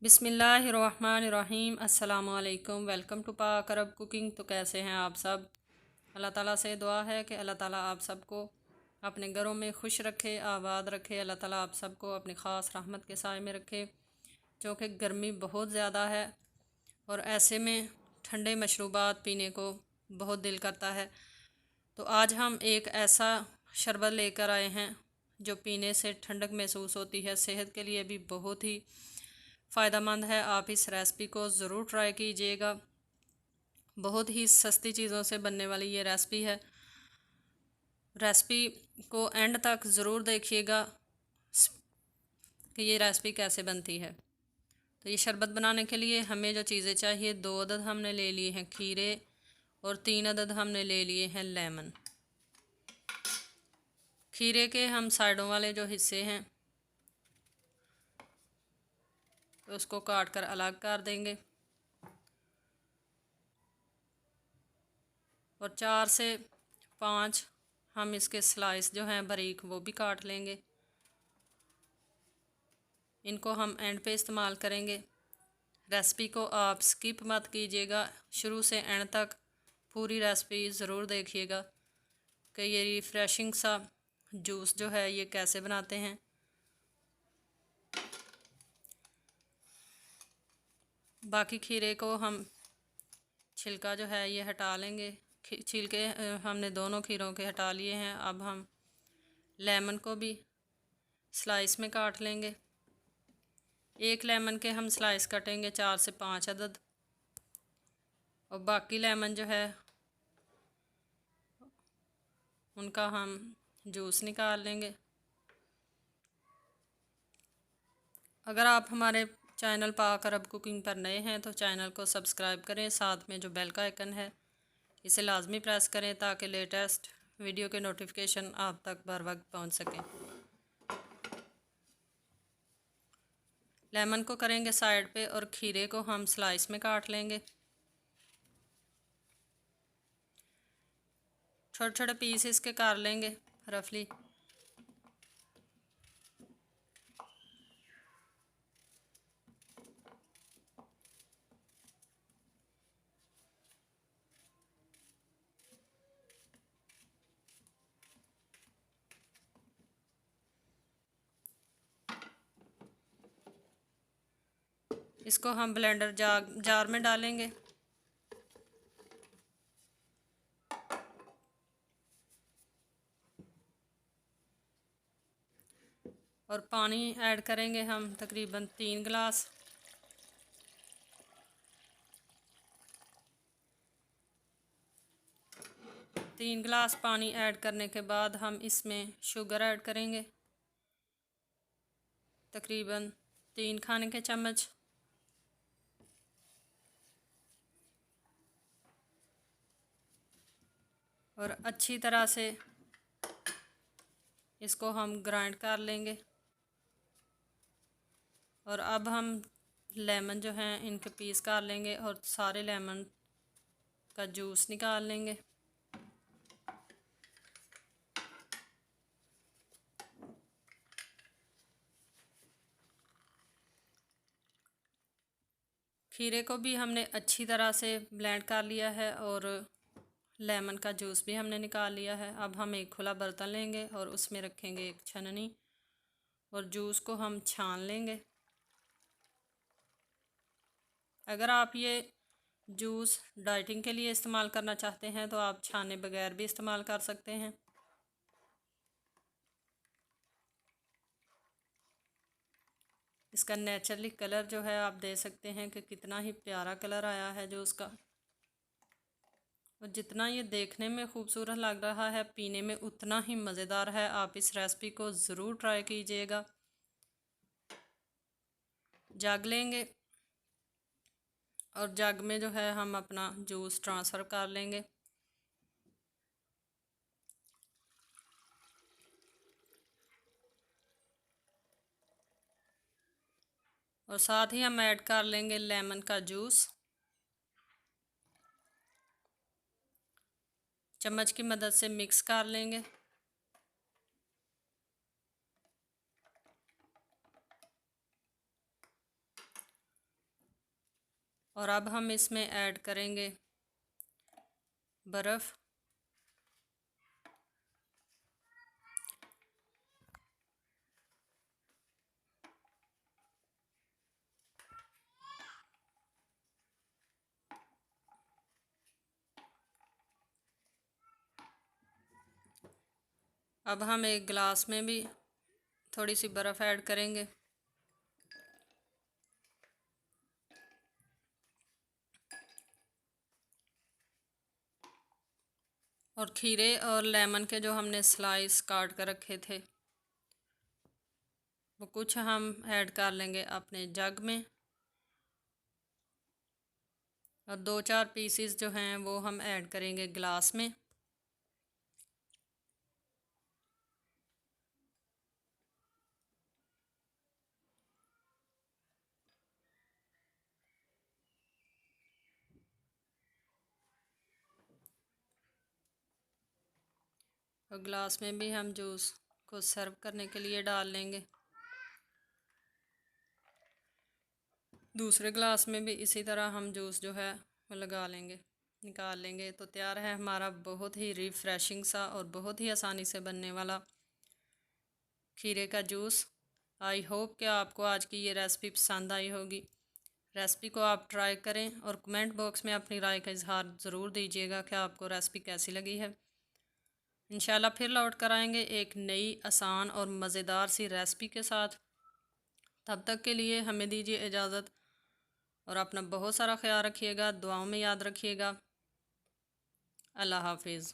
बिस्मिल्लाहिर्रहमानिर्रहीम अस्सलामुअलैकुम। Welcome to पाक अरब कुकिंग। तो कैसे हैं आप सब? अल्लाह ताला से दुआ है कि अल्लाह ताला आप सबको अपने घरों में खुश रखे, आबाद रखे। अल्लाह ताला आप सबको अपनी ख़ास रहमत के साए में रखे, क्योंकि गर्मी बहुत ज़्यादा है और ऐसे में ठंडे मशरूबात पीने को बहुत दिल करता है। तो आज हम एक ऐसा शरबत लेकर आए हैं जो पीने से ठंडक महसूस होती है, सेहत के लिए भी बहुत ही फ़ायदेमंद है। आप इस रेसिपी को ज़रूर ट्राई कीजिएगा। बहुत ही सस्ती चीज़ों से बनने वाली ये रेसिपी है। रेसिपी को एंड तक ज़रूर देखिएगा कि ये रेसिपी कैसे बनती है। तो ये शरबत बनाने के लिए हमें जो चीज़ें चाहिए, 2 अदद हमने ले लिए हैं खीरे और 3 अदद हमने ले लिए हैं लेमन। खीरे के हम साइडों वाले जो हिस्से हैं तो उसको काट कर अलग कर देंगे और 4 से 5 हम इसके स्लाइस जो हैं बारीक वो भी काट लेंगे। इनको हम एंड पे इस्तेमाल करेंगे। रेसिपी को आप स्किप मत कीजिएगा, शुरू से एंड तक पूरी रेसिपी ज़रूर देखिएगा कि ये रिफ़्रेशिंग सा जूस जो है ये कैसे बनाते हैं। बाकी खीरे को हम छिलका जो है ये हटा लेंगे। छिलके हमने दोनों खीरों के हटा लिए हैं। अब हम लेमन को भी स्लाइस में काट लेंगे। एक लेमन के हम स्लाइस काटेंगे 4 से 5 अदद और बाकी लेमन जो है उनका हम जूस निकाल लेंगे। अगर आप हमारे चैनल पाक अरब कुकिंग पर नए हैं तो चैनल को सब्सक्राइब करें, साथ में जो बेल का आइकन है इसे लाजमी प्रेस करें ताकि लेटेस्ट वीडियो के नोटिफिकेशन आप तक बर वक्त पहुँच सकें। लेमन को करेंगे साइड पे और खीरे को हम स्लाइस में काट लेंगे। छोटे छोटे पीस इसके कर लेंगे रफली। इसको हम ब्लेंडर जार में डालेंगे और पानी ऐड करेंगे हम तकरीबन 3 गिलास। तीन गिलास पानी ऐड करने के बाद हम इसमें शुगर ऐड करेंगे, तकरीबन 3 खाने के चम्मच। और अच्छी तरह से इसको हम ग्राइंड कर लेंगे। और अब हम लेमन जो हैं इनके पीस कर लेंगे और सारे लेमन का जूस निकाल लेंगे। खीरे को भी हमने अच्छी तरह से ब्लेंड कर लिया है और लेमन का जूस भी हमने निकाल लिया है। अब हम एक खुला बर्तन लेंगे और उसमें रखेंगे एक छन्नी और जूस को हम छान लेंगे। अगर आप ये जूस डाइटिंग के लिए इस्तेमाल करना चाहते हैं तो आप छाने बगैर भी इस्तेमाल कर सकते हैं। इसका नेचुरली कलर जो है आप दे सकते हैं कि कितना ही प्यारा कलर आया है जूस का। और जितना ये देखने में खूबसूरत लग रहा है, पीने में उतना ही मज़ेदार है। आप इस रेसिपी को ज़रूर ट्राई कीजिएगा। जग लेंगे और जग में जो है हम अपना जूस ट्रांसफ़र कर लेंगे। और साथ ही हम ऐड कर लेंगे लेमन का जूस। चम्मच की मदद से मिक्स कर लेंगे। और अब हम इसमें ऐड करेंगे बर्फ़। अब हम एक गिलास में भी थोड़ी सी बर्फ़ ऐड करेंगे। और खीरे और लेमन के जो हमने स्लाइस काट कर रखे थे वो कुछ हम ऐड कर लेंगे अपने जग में, और 2-4 पीसीस जो हैं वो हम ऐड करेंगे गिलास में। और गिलास में भी हम जूस को सर्व करने के लिए डाल लेंगे। दूसरे गिलास में भी इसी तरह हम जूस जो है वो लगा लेंगे, निकाल लेंगे। तो तैयार है हमारा बहुत ही रिफ़्रेशिंग सा और बहुत ही आसानी से बनने वाला खीरे का जूस। आई होप कि आपको आज की ये रेसिपी पसंद आई होगी। रेसिपी को आप ट्राई करें और कमेंट बॉक्स में अपनी राय का इजहार ज़रूर दीजिएगा कि आपको रेसिपी कैसी लगी है। इंशाल्लाह फिर लौट कर आएंगे एक नई आसान और मज़ेदार सी रेसिपी के साथ। तब तक के लिए हमें दीजिए इजाज़त और अपना बहुत सारा ख्याल रखिएगा, दुआओं में याद रखिएगा। अल्लाह हाफिज़।